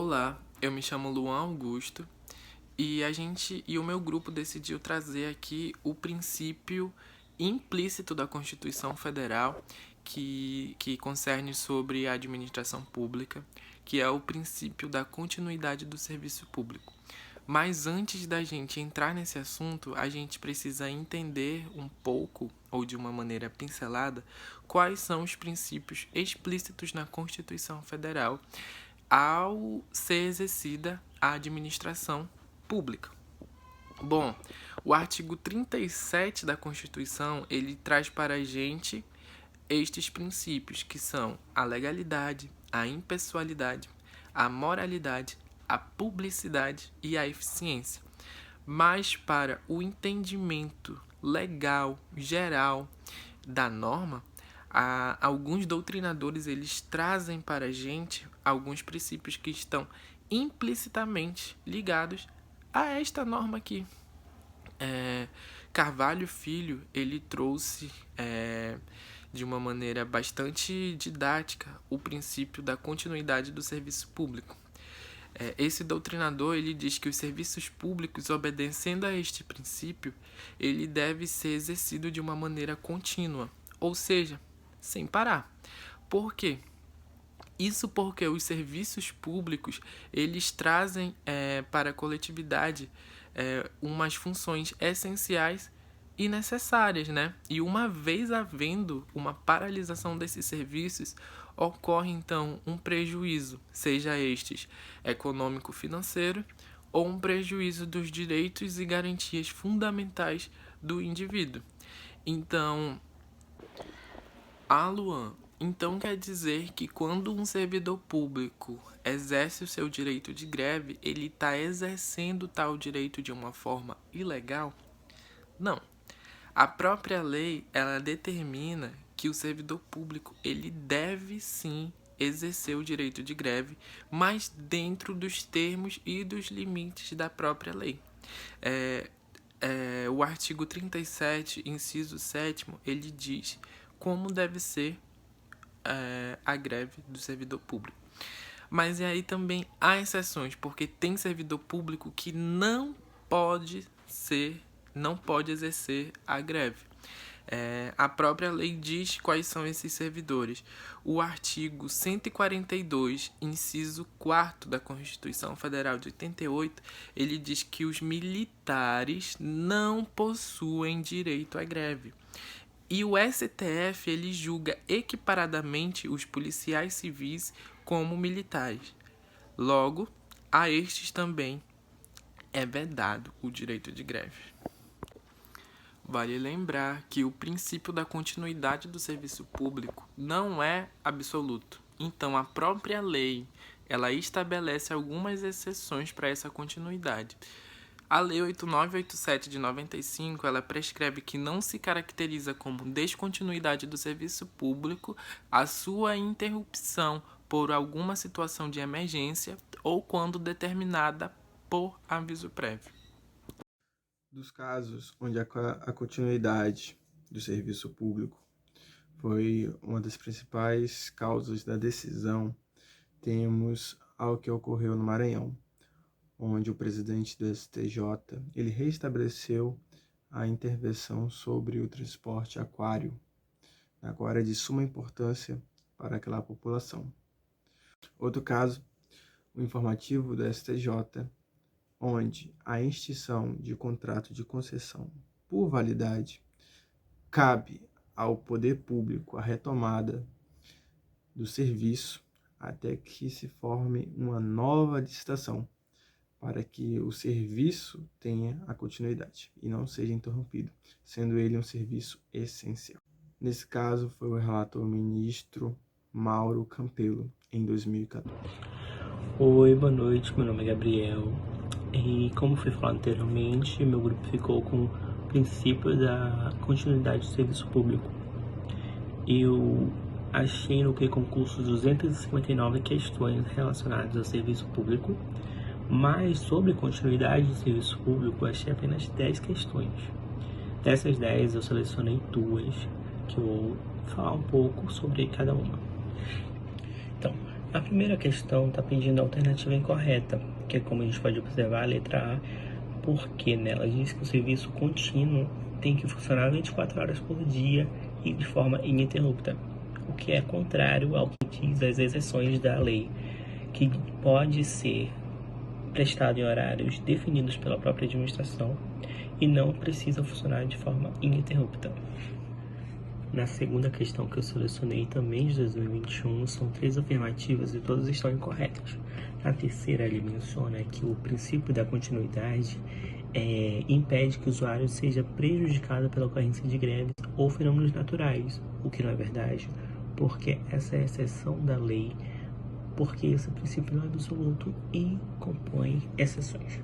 Olá, eu me chamo Luan Augusto e o meu grupo decidiu trazer aqui o princípio implícito da Constituição Federal que concerne sobre a administração pública, que é o princípio da continuidade do serviço público. Mas antes da gente entrar nesse assunto, a gente precisa entender um pouco, ou de uma maneira pincelada, quais são os princípios explícitos na Constituição Federal ao ser exercida a administração pública. Bom, o artigo 37 da Constituição, ele traz para a gente estes princípios, que são a legalidade, a impessoalidade, a moralidade, a publicidade e a eficiência. Mas para o entendimento legal, geral da norma, alguns doutrinadores eles trazem para a gente alguns princípios que estão implicitamente ligados a esta norma aqui. Carvalho Filho ele trouxe de uma maneira bastante didática o princípio da continuidade do serviço público. Esse doutrinador ele diz que os serviços públicos, obedecendo a este princípio, ele deve ser exercido de uma maneira contínua, ou seja, sem parar. Por quê? Isso porque os serviços públicos eles trazem para a coletividade umas funções essenciais e necessárias, né? E uma vez havendo uma paralisação desses serviços, ocorre então um prejuízo, seja estes econômico-financeiro ou um prejuízo dos direitos e garantias fundamentais do indivíduo. Então, Luan, então quer dizer que quando um servidor público exerce o seu direito de greve, ele está exercendo tal direito de uma forma ilegal? Não. A própria lei, ela determina que o servidor público, ele deve sim exercer o direito de greve, mas dentro dos termos e dos limites da própria lei. O artigo 37, inciso 7º, ele diz como deve ser a greve do servidor público. Mas aí também há exceções, porque tem servidor público que não pode exercer a greve. A própria lei diz quais são esses servidores. O artigo 142, inciso 4º da Constituição Federal de 88, ele diz que os militares não possuem direito à greve. E o STF ele julga equiparadamente os policiais civis como militares. Logo, a estes também é vedado o direito de greve. Vale lembrar que o princípio da continuidade do serviço público não é absoluto. Então, a própria lei ela estabelece algumas exceções para essa continuidade. A Lei 8987 de 95, ela prescreve que não se caracteriza como descontinuidade do serviço público a sua interrupção por alguma situação de emergência ou quando determinada por aviso prévio. Dos casos onde a continuidade do serviço público foi uma das principais causas da decisão, temos ao que ocorreu no Maranhão, onde o presidente do STJ ele restabeleceu a intervenção sobre o transporte aquário, agora de suma importância para aquela população. Outro caso, o informativo do STJ, onde a extinção de contrato de concessão por validade cabe ao poder público a retomada do serviço até que se forme uma nova licitação, para que o serviço tenha a continuidade e não seja interrompido, sendo ele um serviço essencial. Nesse caso, foi o relator ministro Mauro Campelo, em 2014. Oi, boa noite, meu nome é Gabriel. E como foi falado anteriormente, meu grupo ficou com o princípio da continuidade do serviço público. Eu achei no concurso 259 questões relacionadas ao serviço público, mas sobre continuidade do serviço público eu achei apenas 10 questões. Dessas 10 eu selecionei 2, que eu vou falar um pouco sobre cada uma. Então, A primeira questão está pedindo a alternativa incorreta, que é como a gente pode observar a letra A, porque nela diz que o serviço contínuo tem que funcionar 24 horas por dia e de forma ininterrupta, o que é contrário ao que diz as exceções da lei, que pode ser prestado em horários definidos pela própria administração e não precisa funcionar de forma ininterrupta. Na segunda questão que eu selecionei, também de 2021, são 3 afirmativas e todas estão incorretas. Na terceira, ele menciona que o princípio da continuidade impede que o usuário seja prejudicado pela ocorrência de greves ou fenômenos naturais, o que não é verdade, porque essa é a exceção da lei, porque esse princípio não é absoluto e compõe exceções.